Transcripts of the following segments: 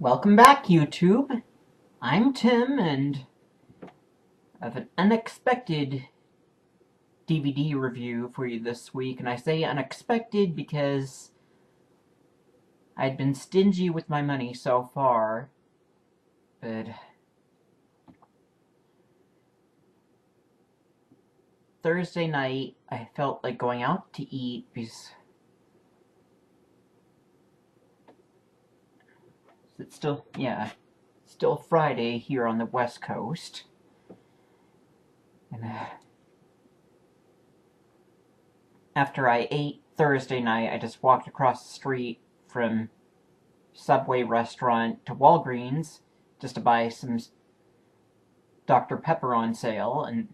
Welcome back, YouTube. I'm Tim, and I have an unexpected DVD review for you this week. And I say unexpected because I'd been stingy with my money so far, but Thursday night I felt like going out to eat because it's still Friday here on the West Coast. And after I ate Thursday night, I just walked across the street from Subway restaurant to Walgreens just to buy some Dr. Pepper on sale, and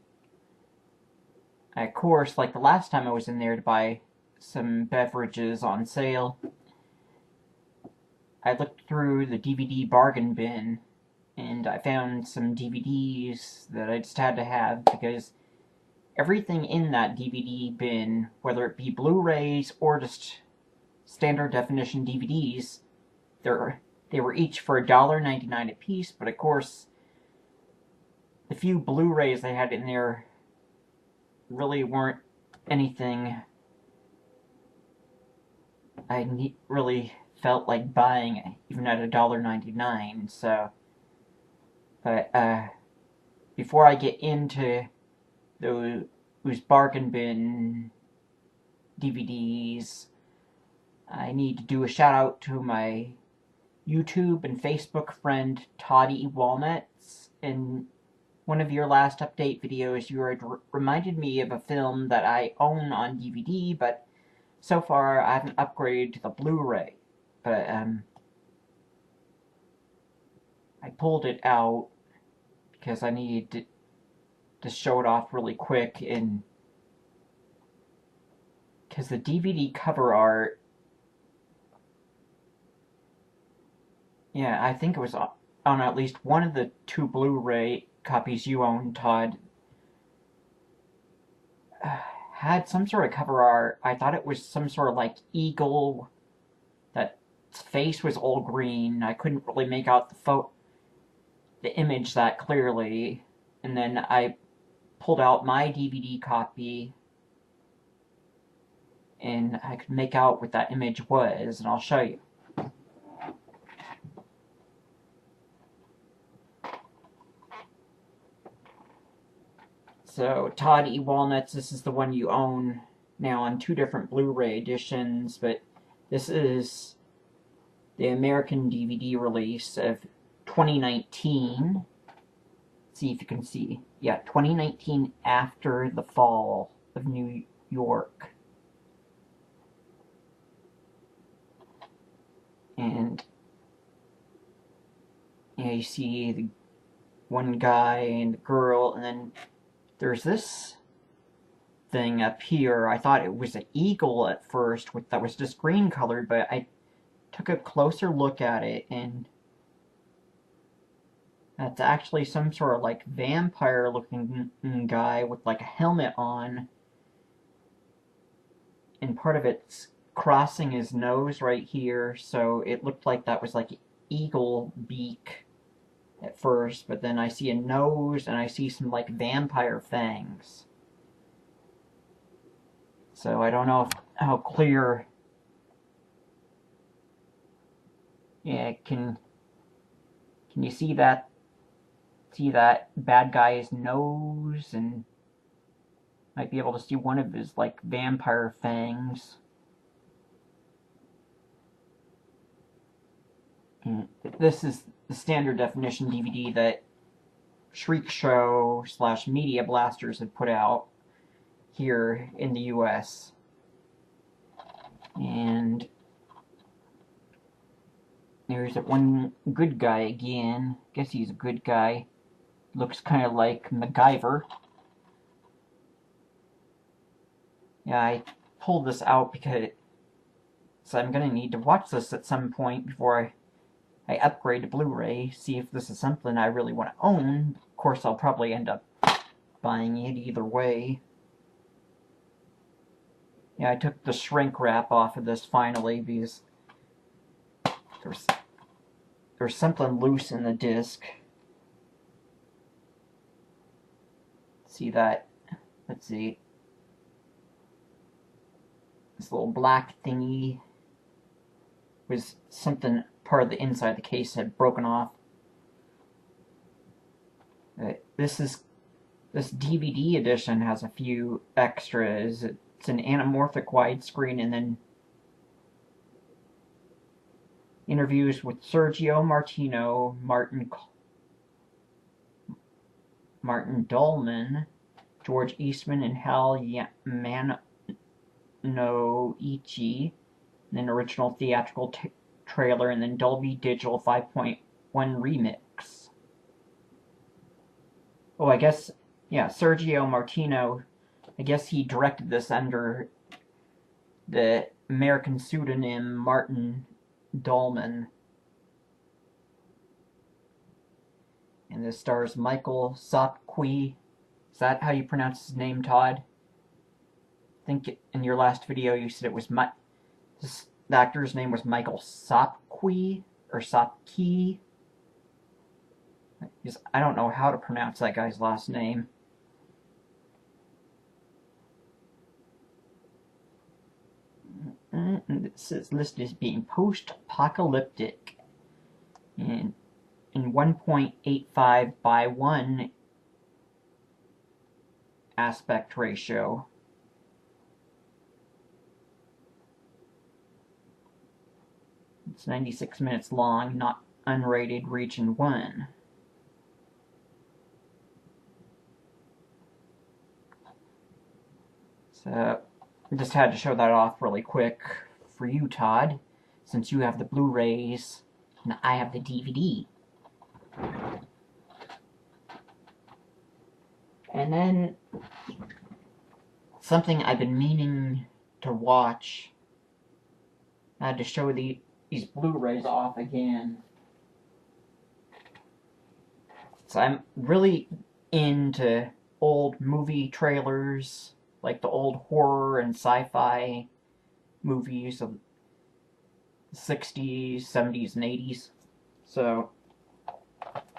of course, like the last time I was in there to buy some beverages on sale, I looked through the DVD bargain bin and I found some DVDs that I just had to have because everything in that DVD bin, whether it be Blu-rays or just standard definition DVDs, they were each for $1.99 a piece, but of course, the few Blu-rays they had in there really weren't anything I really felt like buying, even at $1.99, so... But, before I get into those bargain bin DVDs, I need to do a shout out to my YouTube and Facebook friend Toddy Walnuts. In one of your last update videos, you had reminded me of a film that I own on DVD, but so far I haven't upgraded to the Blu-ray. But I pulled it out because I needed to show it off really quick, and because the DVD cover art, yeah, I think it was on at least one of the two Blu-ray copies you own, Todd, had some sort of cover art. I thought it was some sort of like eagle, that its face was all green. I couldn't really make out the image that clearly, and then I pulled out my DVD copy and I could make out what that image was, and I'll show you. So, Todd E. Walnuts, this is the one you own now on two different Blu-ray editions, but this is the American DVD release of 2019. Let's see if you can see. Yeah, 2019, after the fall of New York. And yeah, you see the one guy and the girl, and then there's this thing up here. I thought it was an eagle at first that was just green colored, but I took a closer look at it, and that's actually some sort of like vampire looking guy with like a helmet on, and part of it's crossing his nose right here, so it looked like that was like an eagle beak at first, but then I see a nose and I see some like vampire fangs. So I don't know how clear. Yeah, can you see that? See that bad guy's nose, and might be able to see one of his like vampire fangs. And this is the standard definition DVD that Shriek Show / Media Blasters had put out here in the US. And there's that one good guy again. Guess he's a good guy. Looks kind of like MacGyver. Yeah, I pulled this out because I'm going to need to watch this at some point before I upgrade to Blu-ray, see if this is something I really want to own. Of course, I'll probably end up buying it either way. Yeah, I took the shrink wrap off of this finally because there's something loose in the disc. See that? Let's see. This little black thingy was something, part of the inside of the case had broken off. This DVD edition has a few extras. It's an anamorphic widescreen, and then interviews with Sergio Martino, Martin Dolman, George Eastman, and Hal Manoichi, and an original theatrical trailer, and then Dolby Digital 5.1 remix. Oh, I guess, yeah, Sergio Martino, I guess he directed this under the American pseudonym Martin Dolman. And this stars Michael Sopkey. Is that how you pronounce his name, Todd? I think in your last video you said it was the actor's name was Michael Sopkey or Sopkey. I don't know how to pronounce that guy's last name. This is listed as being post-apocalyptic in 1.85 by 1 aspect ratio. It's 96 minutes long, not unrated, region 1. So, I just had to show that off really quick for you, Todd, since you have the Blu-rays and I have the DVD. And then, something I've been meaning to watch, I had to show these Blu-rays off again. So I'm really into old movie trailers, like the old horror and sci-fi movies of the 60s, 70s, and 80s. So,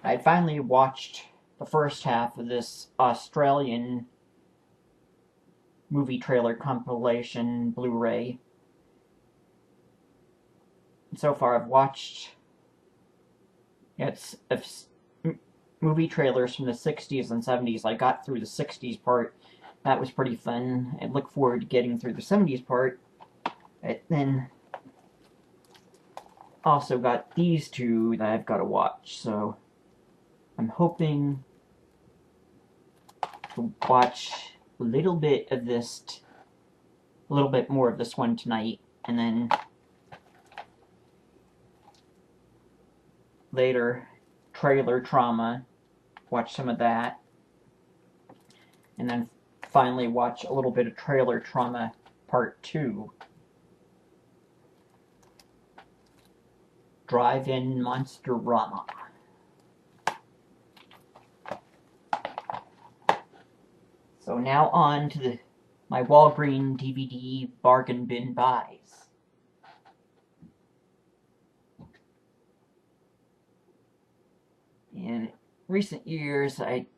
I finally watched the first half of this Australian movie trailer compilation Blu-ray. And so far I've watched movie trailers from the 60s and 70s. I got through the 60s part. That was pretty fun. I look forward to getting through the 70s part. And then also got these two that I've got to watch. So I'm hoping to watch a little bit of this, a little bit more of this one tonight, and then later trailer trauma, watch some of that, and then finally watch a little bit of trailer trauma part 2. Drive-in Monsterama. So now on to my Walgreens DVD Bargain Bin buys. In recent years, I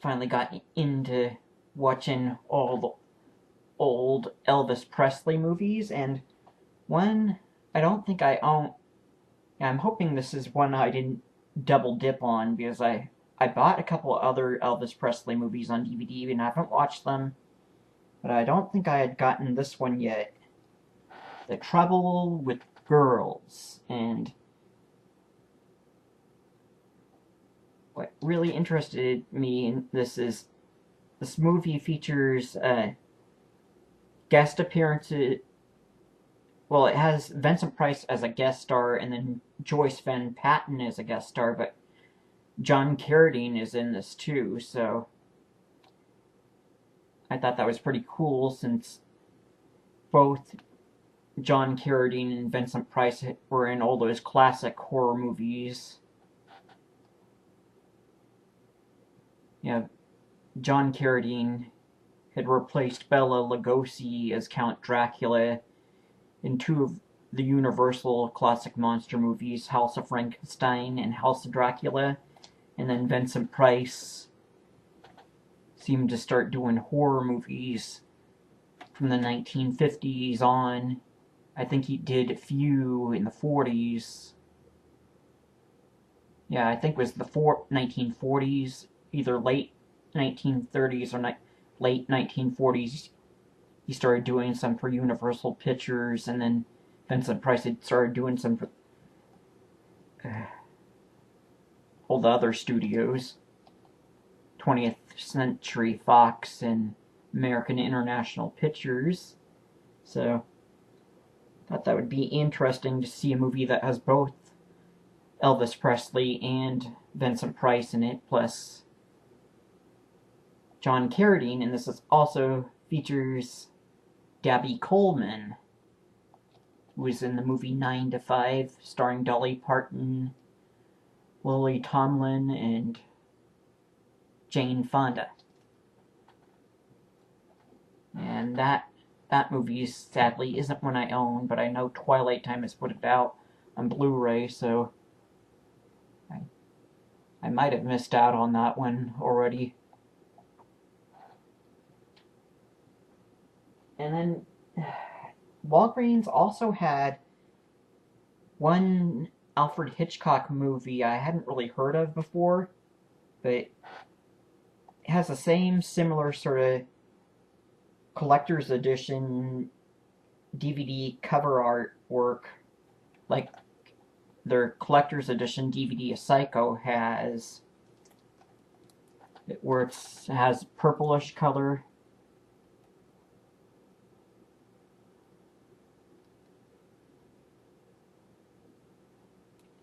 finally got into watching all the old Elvis Presley movies, and one I don't think I own. I'm hoping this is one I didn't double dip on, because I bought a couple other Elvis Presley movies on DVD and I haven't watched them, but I don't think I had gotten this one yet. The Trouble with Girls. And what really interested me in this is this movie features guest appearances. Well, it has Vincent Price as a guest star, and then Joyce Van Patten as a guest star, but John Carradine is in this too, so I thought that was pretty cool, since both John Carradine and Vincent Price were in all those classic horror movies. Yeah, John Carradine had replaced Bela Lugosi as Count Dracula in two of the Universal classic monster movies, House of Frankenstein and House of Dracula, and then Vincent Price seemed to start doing horror movies from the 1950s on. I think he did a few in the 40s. Yeah, I think it was the 1940s, either late 1930s or late 1940s. He started doing some for Universal Pictures, and then Vincent Price had started doing some for all the other studios. 20th Century Fox and American International Pictures. So, I thought that would be interesting to see a movie that has both Elvis Presley and Vincent Price in it, plus John Carradine, and this also features Gabby Coleman, who was in the movie 9 to 5, starring Dolly Parton, Lily Tomlin, and Jane Fonda. And that movie sadly isn't one I own, but I know Twilight Time has put it out on Blu-ray, so I might have missed out on that one already. And then Walgreens also had one Alfred Hitchcock movie I hadn't really heard of before, but it has the same similar sort of collector's edition DVD cover artwork like their collector's edition DVD of Psycho has, where it has purplish color.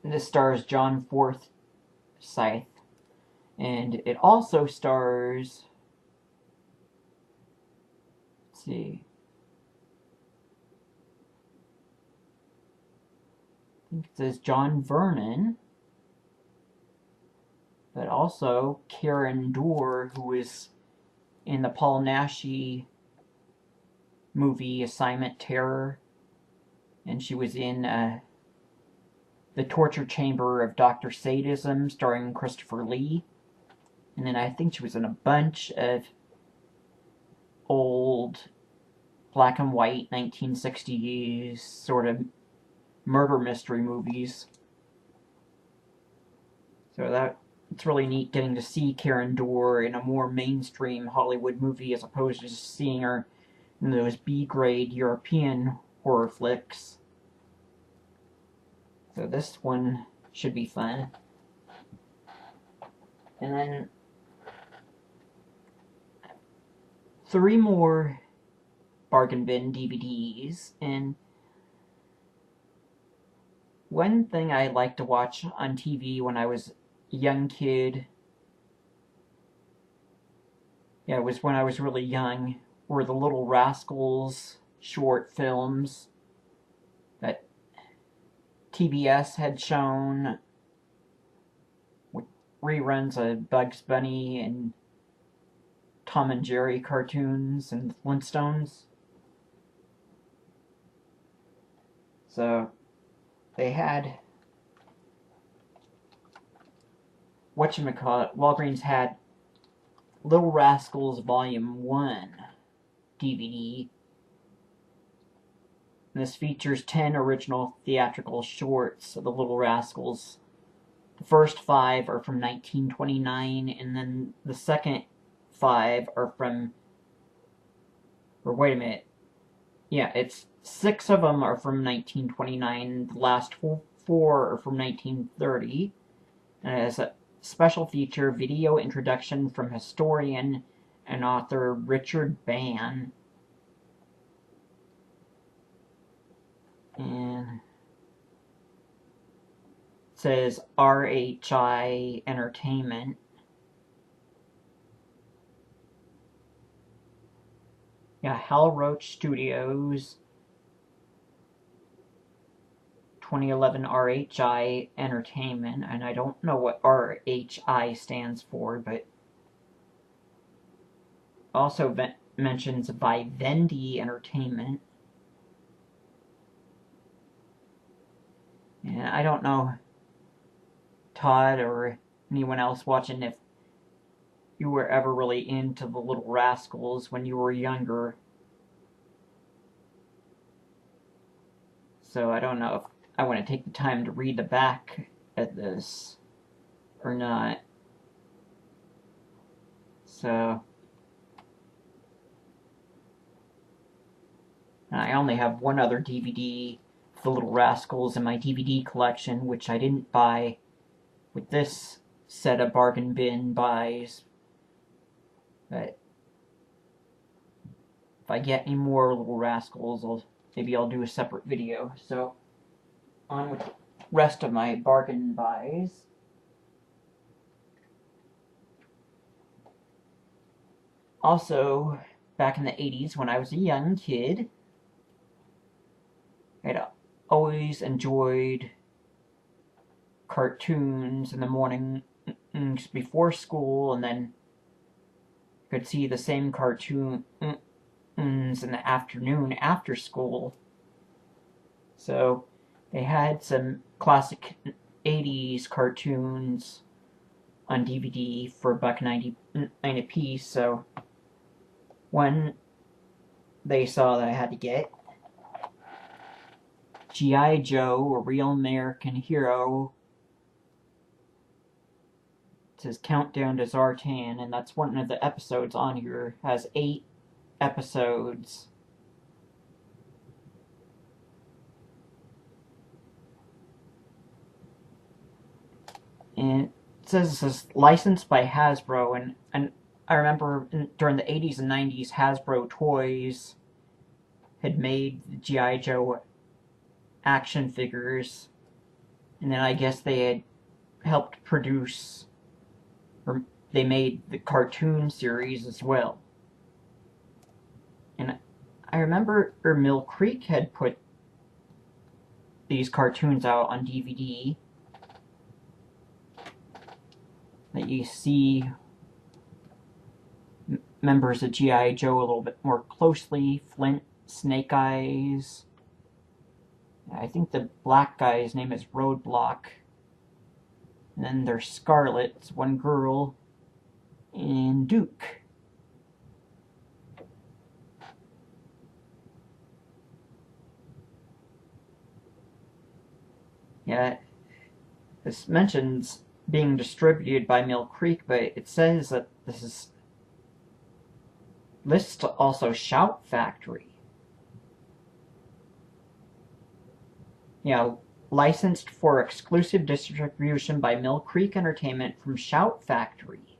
And this stars John Forsythe, and it also stars, let's see, I think it says John Vernon, but also Karen Dorr, who is in the Paul Naschy movie Assignment Terror, and she was in The Torture Chamber of Dr. Sadism, starring Christopher Lee. And then I think she was in a bunch of old black and white 1960s sort of murder mystery movies. So it's really neat getting to see Karen Dorr in a more mainstream Hollywood movie as opposed to just seeing her in those B-grade European horror flicks. So this one should be fun. And then 3 more bargain bin DVDs, and one thing I liked to watch on TV when I was a young kid, it was when I was really young, were the Little Rascals short films that TBS had shown, with reruns of Bugs Bunny and Tom and Jerry cartoons and the Flintstones. So they had, Walgreens had Little Rascals Volume 1 DVD. And this features 10 original theatrical shorts of the Little Rascals. The first 5 are from 1929, and then the second 5 are from, or wait a minute, yeah, it's 6 of them are from 1929, the last 4 are from 1930, and it has a special feature video introduction from historian and author Richard Bann. And it says RHI Entertainment. Yeah, Hal Roach Studios, 2011 RHI Entertainment, and I don't know what RHI stands for, but also mentions Vivendi Entertainment. And I don't know, Todd or anyone else watching, if you were ever really into the Little Rascals when you were younger. So I don't know if I want to take the time to read the back at this or not. So I only have one other DVD, The Little Rascals, in my DVD collection, which I didn't buy with this set of bargain bin buys. But if I get any more Little Rascals, maybe I'll do a separate video. So on with the rest of my bargain buys. Also, back in the 80s, when I was a young kid, I'd always enjoyed cartoons in the morning before school, and then could see the same cartoons in the afternoon after school. So they had some classic 80s cartoons on DVD for $1.99 a piece, so when they saw that I had to get G.I. Joe, A Real American Hero, it says Countdown to Zartan, and that's one of the episodes on here. It has 8 episodes. And it says this is licensed by Hasbro, and I remember during the 80s and 90s, Hasbro Toys had made the G.I. Joe action figures, and then I guess they had helped produce, or they made the cartoon series as well. And I remember Mill Creek had put these cartoons out on DVD that you see members of G.I. Joe a little bit more closely. Flint, Snake Eyes. I think the black guy's name is Roadblock. And then there's Scarlet, it's one girl, and Duke. Yeah, this mentions being distributed by Mill Creek, but it says that this is lists also Shout Factory. Licensed for exclusive distribution by Mill Creek Entertainment from Shout Factory.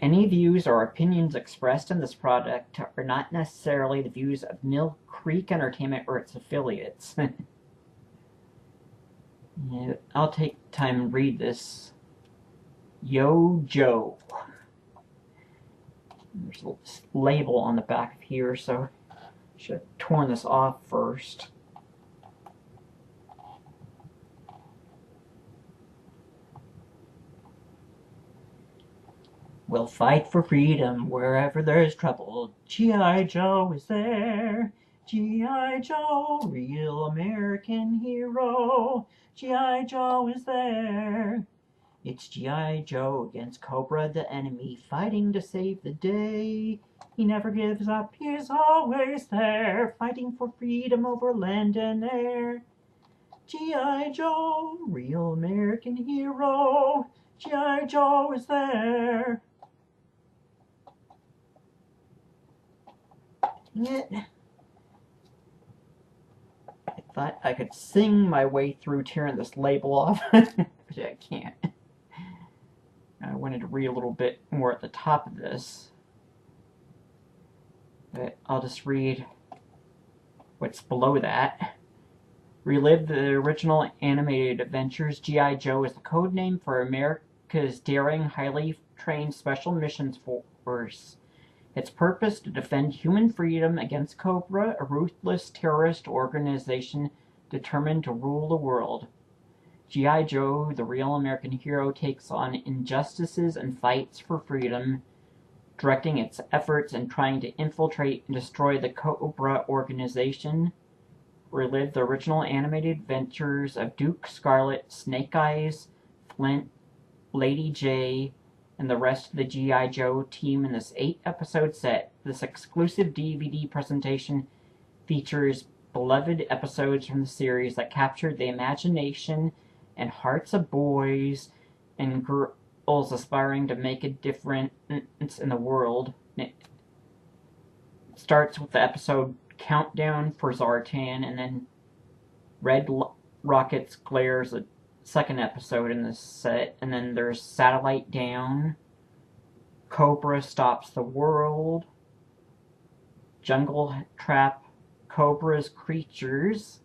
Any views or opinions expressed in this product are not necessarily the views of Mill Creek Entertainment or its affiliates. Yeah, I'll take time and read this. Yo Joe. There's a little label on the back of here, so I should have torn this off first. We'll fight for freedom wherever there's trouble. G.I. Joe is there. G.I. Joe, real American hero. G.I. Joe is there. It's G.I. Joe against Cobra the enemy, fighting to save the day. He never gives up, he's always there, fighting for freedom over land and air. G.I. Joe, real American hero. G.I. Joe is there. Yet, I thought I could sing my way through tearing this label off, but I can't. I wanted to read a little bit more at the top of this, but I'll just read what's below that. Relive the original animated adventures. G.I. Joe is the code name for America's daring, highly trained special missions force. Its purpose to defend human freedom against Cobra, a ruthless terrorist organization determined to rule the world. G.I. Joe, the real American hero, takes on injustices and fights for freedom. directing its efforts in trying to infiltrate and destroy the Cobra organization. Relive the original animated adventures of Duke, Scarlet, Snake Eyes, Flint, Lady J, and the rest of the G.I. Joe team in this 8-episode set. This exclusive DVD presentation features beloved episodes from the series that captured the imagination and hearts of boys and girls aspiring to make a difference in the world. It starts with the episode Countdown for Zartan, and then Red Rocket's Glare's the second episode in this set, and then there's Satellite Down, Cobra Stops the World, Jungle Trap, Cobra's Creatures,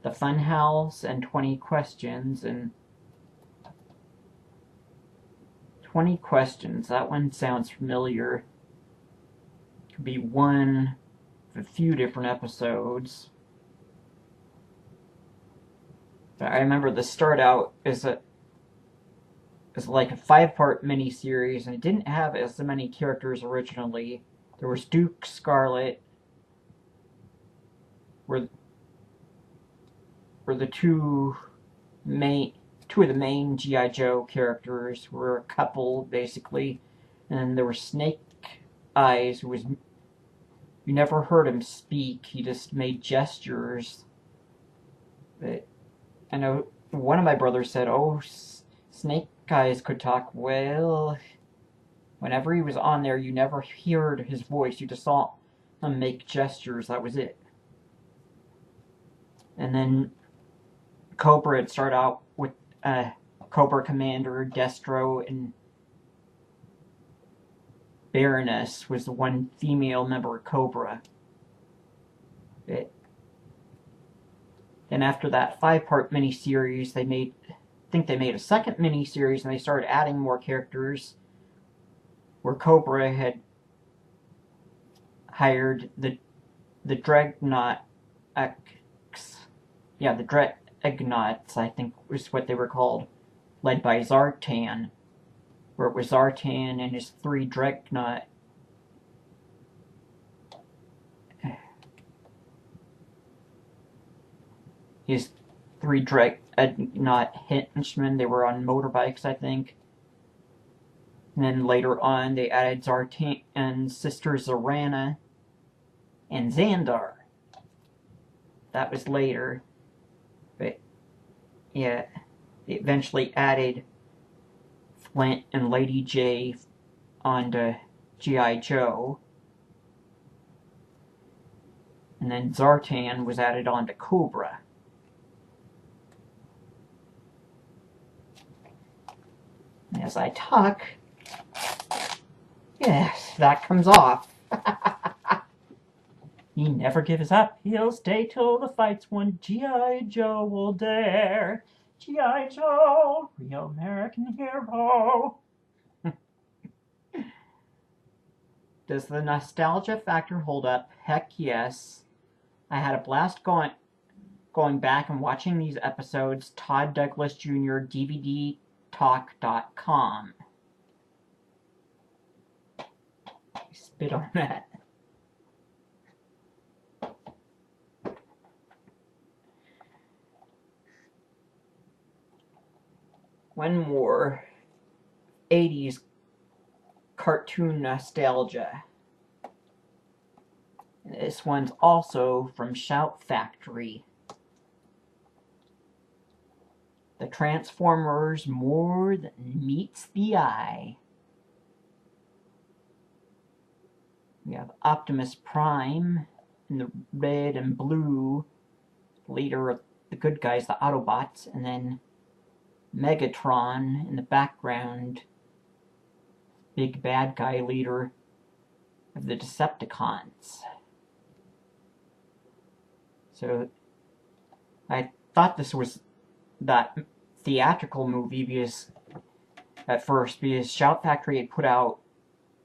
The Funhouse, and 20 Questions. And 20 Questions, that one sounds familiar. Could be one of a few different episodes. I remember the start out as like a 5-part miniseries, and it didn't have as many characters originally. There was Duke, Scarlet, were the two of the main G.I. Joe characters, were a couple basically, and there was Snake Eyes, who was, you never heard him speak, he just made gestures. But I know one of my brothers said, oh, Snake Eyes could talk. Well, whenever he was on there, you never heard his voice. You just saw him make gestures. That was it. And then Cobra had started out with Cobra Commander, Destro, and Baroness was the one female member of Cobra. And after that 5-part miniseries, I think they made a second miniseries, and they started adding more characters, where Cobra had hired the Dreadnought the Dreadnoughts, I think was what they were called, led by Zartan, where it was Zartan and his 3 Dreadnought Dreadnought henchmen. They were on motorbikes, I think. And then later on, they added Zartan and Sister Zorana and Xandar. That was later. But, yeah, they eventually added Flint and Lady J onto G.I. Joe. And then Zartan was added onto Cobra. As I talk, yes, that comes off. He never gives up, he'll stay till the fight's won. G.I. Joe will dare. G.I. Joe, real American hero. Does the nostalgia factor hold up? Heck yes. I had a blast going back and watching these episodes. Todd Douglas Jr. DVDtalk.com. Spit on that. One more 80s cartoon nostalgia. And this one's also from Shout Factory. The Transformers More Than Meets the Eye. We have Optimus Prime in the red and blue, leader of the good guys, the Autobots, and then Megatron in the background, big bad guy leader of the Decepticons. So I thought this was that theatrical movie because Shout Factory had put out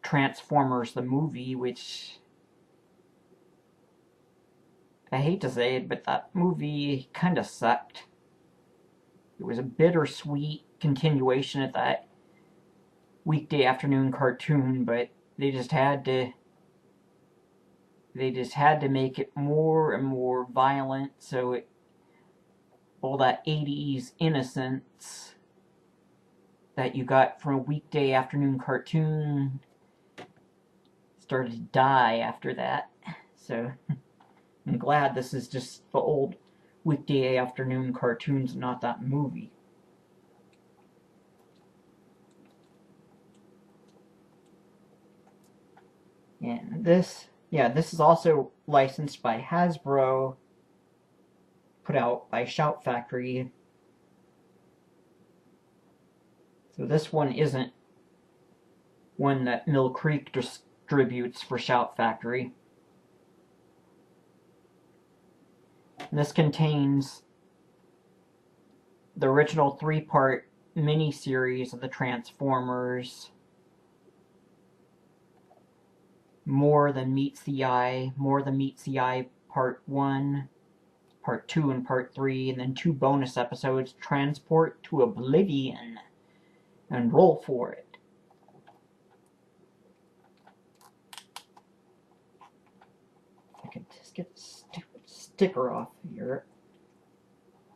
Transformers the movie, which I hate to say it, but that movie kind of sucked. It was a bittersweet continuation of that weekday afternoon cartoon, but they just had to make it more and more violent, so all that 80s innocence that you got from a weekday afternoon cartoon started to die after that. So I'm glad this is just the old weekday afternoon cartoons, not that movie. And this is also licensed by Hasbro, put out by Shout Factory. So this one isn't one that Mill Creek distributes for Shout Factory. And this contains the original 3-part miniseries of the Transformers, More Than Meets the Eye, Part 1, Part 2, and Part 3, and then 2 bonus episodes, Transport to Oblivion, and roll for it. If I could just get the stupid sticker off here.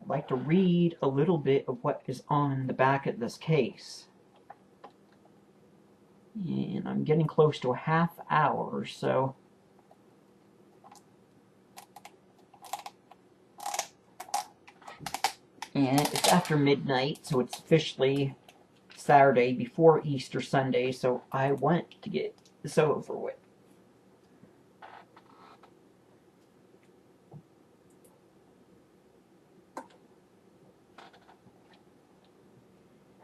I'd like to read a little bit of what is on the back of this case. And I'm getting close to a half hour, so and it's after midnight, so it's officially Saturday before Easter Sunday, so I want to get this over with.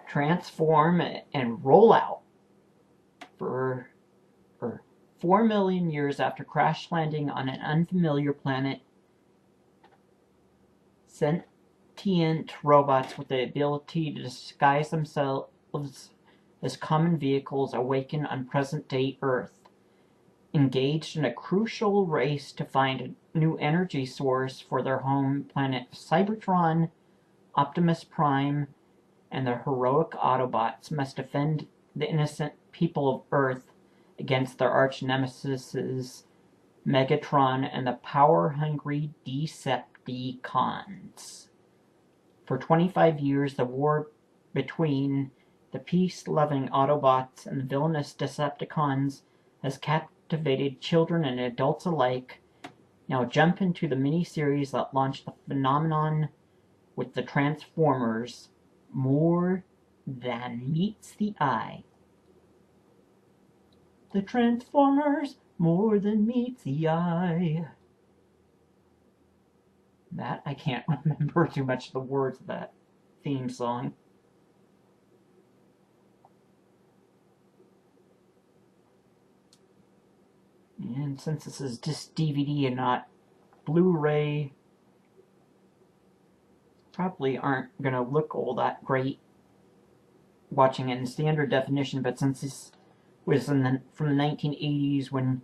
Transform and roll out. For 4 million years after crash landing on an unfamiliar planet, sentient robots with the ability to disguise themselves as common vehicles awaken on present-day Earth, engaged in a crucial race to find a new energy source for their home planet Cybertron. Optimus Prime and the heroic Autobots must defend the innocent people of Earth against their arch-nemesis Megatron and the power-hungry Decepticons. For 25 years, the war between the peace-loving Autobots and the villainous Decepticons has captivated children and adults alike. Now jump into the miniseries that launched the phenomenon with the Transformers, More Than Meets the Eye. The Transformers, More Than Meets the Eye. That, I can't remember too much of the words of that theme song. And since this is just DVD and not Blu-ray, probably aren't gonna look all that great watching it in standard definition, but since this was from the 1980s, when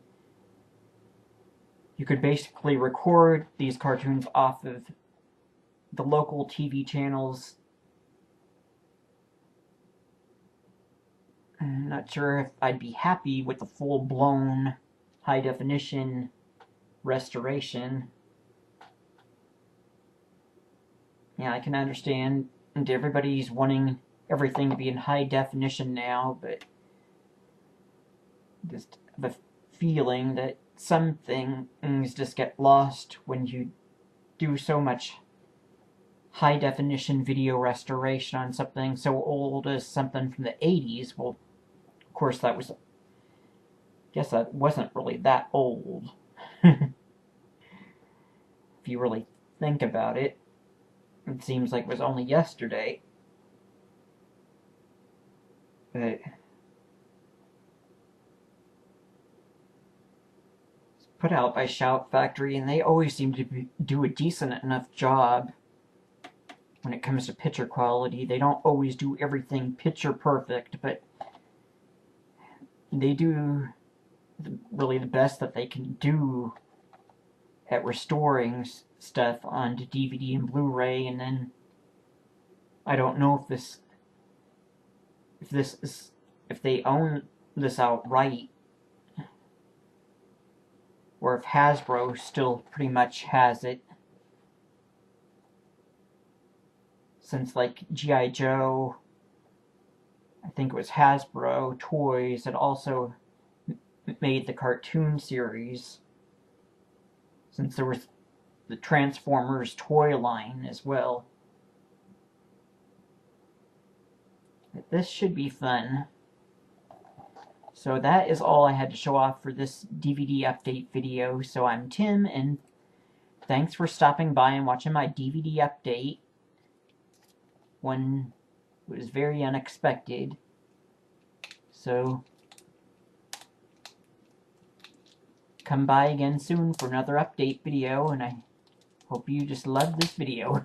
you could basically record these cartoons off of the local TV channels. I'm not sure if I'd be happy with the full-blown high-definition restoration. Yeah, I can understand, and everybody's wanting everything to be in high definition now, but just have a feeling that some things just get lost when you do so much high definition video restoration on something so old as something from the 80s. Well, of course, that was, I guess that wasn't really that old. If you really think about it, it seems like it was only yesterday. But it's put out by Shout Factory, and they always seem to do a decent enough job when it comes to picture quality. They don't always do everything picture perfect, but they do really the best that they can do at restoring stuff onto DVD and Blu-ray. And then I don't know if this is if they own this outright, or if Hasbro still pretty much has it. Since, like, G.I. Joe, I think it was Hasbro Toys that also made the cartoon series. Since there was the Transformers toy line as well. But this should be fun. So that is all I had to show off for this DVD update video. So I'm Tim, and thanks for stopping by and watching my DVD update. One was very unexpected. So come by again soon for another update video, and I hope you just love this video.